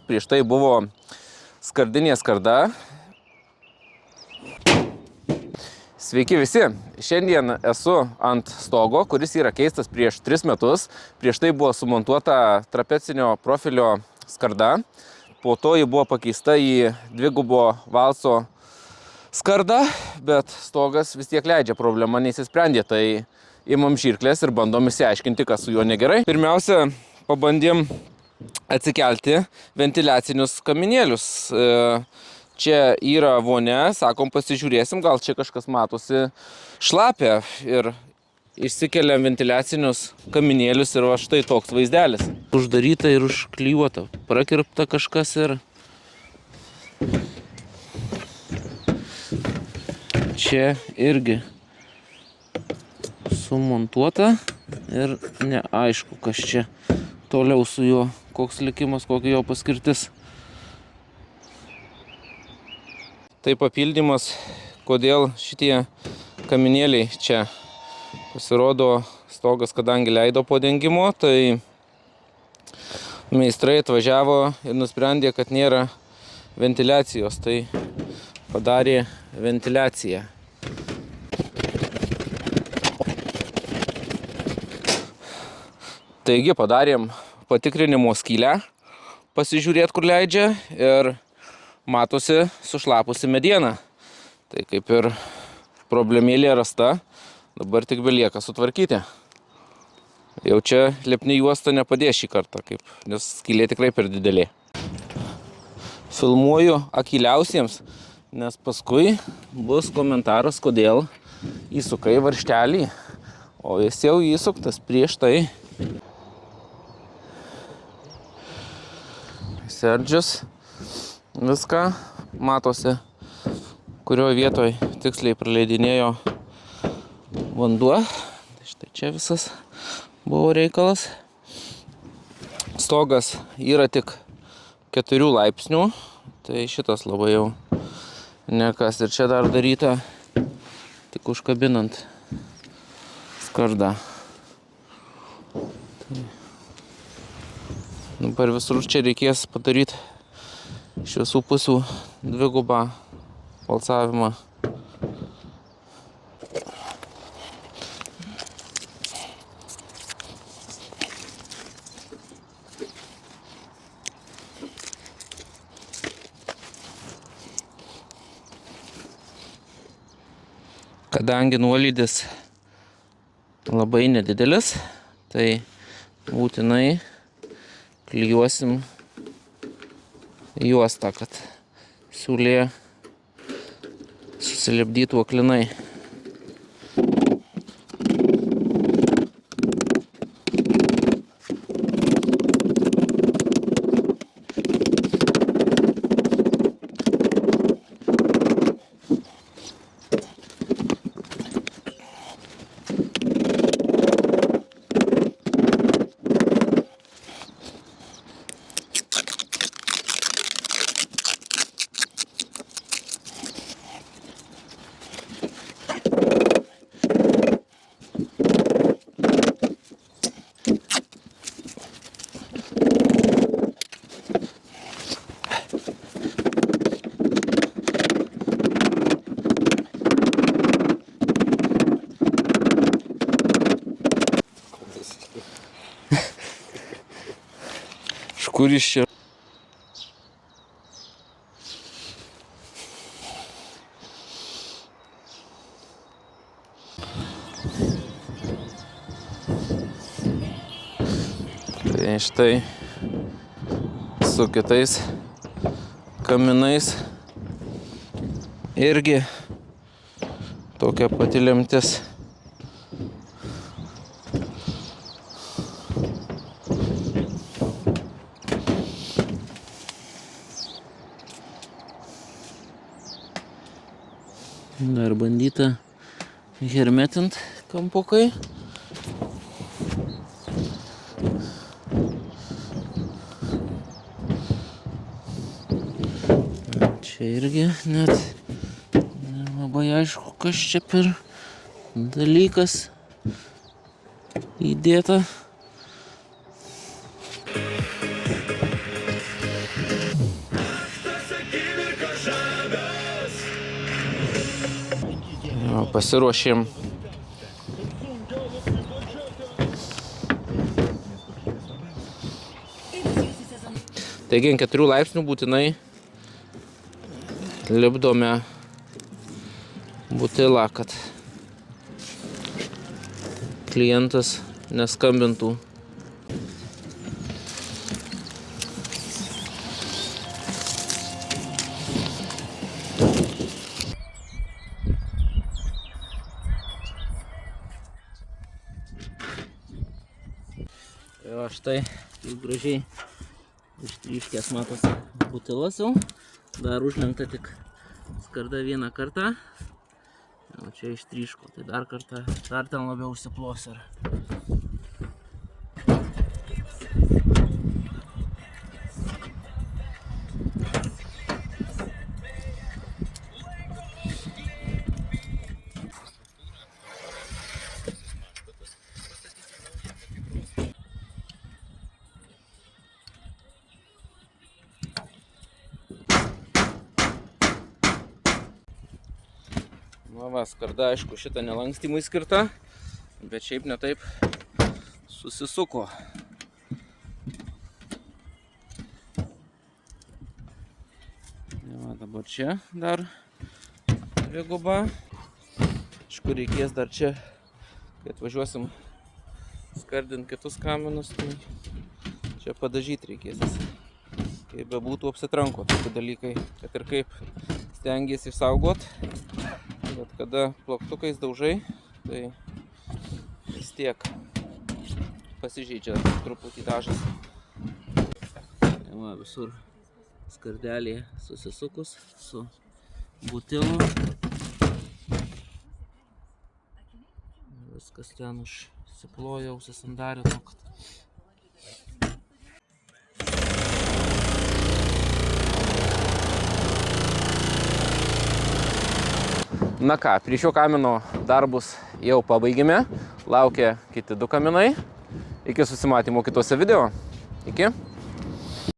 prieš tai buvo skardinė skarda. Sveiki visi, šiandien esu ant stogo, kuris yra keistas prieš 3 metus. Prieš tai buvo sumontuota trapecinio profilio skarda, po to ji buvo pakeista į dvigubo valso skardą, bet stogas vis tiek leidžia, problema neįsisprendė, tai imam žirklės ir bandom išsiaiškinti, kas su juo negerai. Pirmiausia, pabandėm atsikelti ventiliacinius kaminėlius. Čia yra vonia, sakom, pasižiūrėsim, gal čia kažkas matosi šlapia ir išsikeliam ventiliacinius kaminėlius ir va štai toks vaizdelis. Uždaryta ir užklijuota, prakirpta kažkas ir čia irgi sumontuota ir neaišku, kas čia toliau su juo, koks likimas, kokia jo paskirtis. Tai papildymas, kodėl šitie kaminėliai čia pasirodo stogas, kadangi leido po dengimo, tai meistrai atvažiavo ir nusprendė, kad nėra ventiliacijos, tai padarė ventiliaciją. Taigi padarėm patikrinimo skylę, pasižiūrėt, kur leidžia, ir matosi sušlapusi mediena. Tai kaip ir problemėlė rasta, dabar tik belieka sutvarkyti. Jau čia liepni juosta nepadės šį kartą, nes skylė tikrai per didelė. Filmuoju akyliausiems, nes paskui bus komentaras, kodėl įsukai varžtelį, o jis jau įsuktas prieš tai. Serdžius viską matosi, kurioje vietoje tiksliai praleidinėjo vanduo. Štai čia visas buvo reikalas. Stogas yra tik 4 laipsnių, tai šitas labai jau nekas. Ir čia dar daryta tik užkabinant skardą. Dabar visur čia reikės padaryti iš visų pusių dvigubą valsavimą. Kadangi nuolydis labai nedidelis, tai būtinai klijuosim juostą, kad siūlė susilipdytų aklinai. Kur iš čia? Tai štai su kitais kaminais irgi tokia pati lemtis. Dar bandyta hermetint kampukai. Čia irgi net labai aišku, kas čia per dalykas įdėta. pasiruošėm. Taigi, ant 4 laipsnių būtinai lipdome butilą, kad klientas neskambintų. Tai va štai, kaip gražiai ištryškęs matosi butilas jau. Dar užlenkta tik skarda vieną kartą. O čia ištryško, tai dar kartą, dar ten labiau užsiplos. Na va, skarda, aišku, šitą nelankstymui skirta, bet šiaip netaip susisuko. Va, dabar čia dar dviguba. Aišku, reikės dar čia, kai atvažiuosim skardinti kitus kaminus, tai čia padažyti reikės. Kaip bebūtų apsitranko tokie dalykai, kad ir kaip stengiasi išsaugot. Bet kada plaktukais daužai, tai vis tiek pasižeidžia truputį dažas. Va, visur skardelė susisukus su butilu. Viskas ten užsiploja, užsisandarino. Na ką, prie šio kamino darbus jau pabaigėme. Laukia kiti 2 kaminai. Iki susimatymo kitose video. Iki.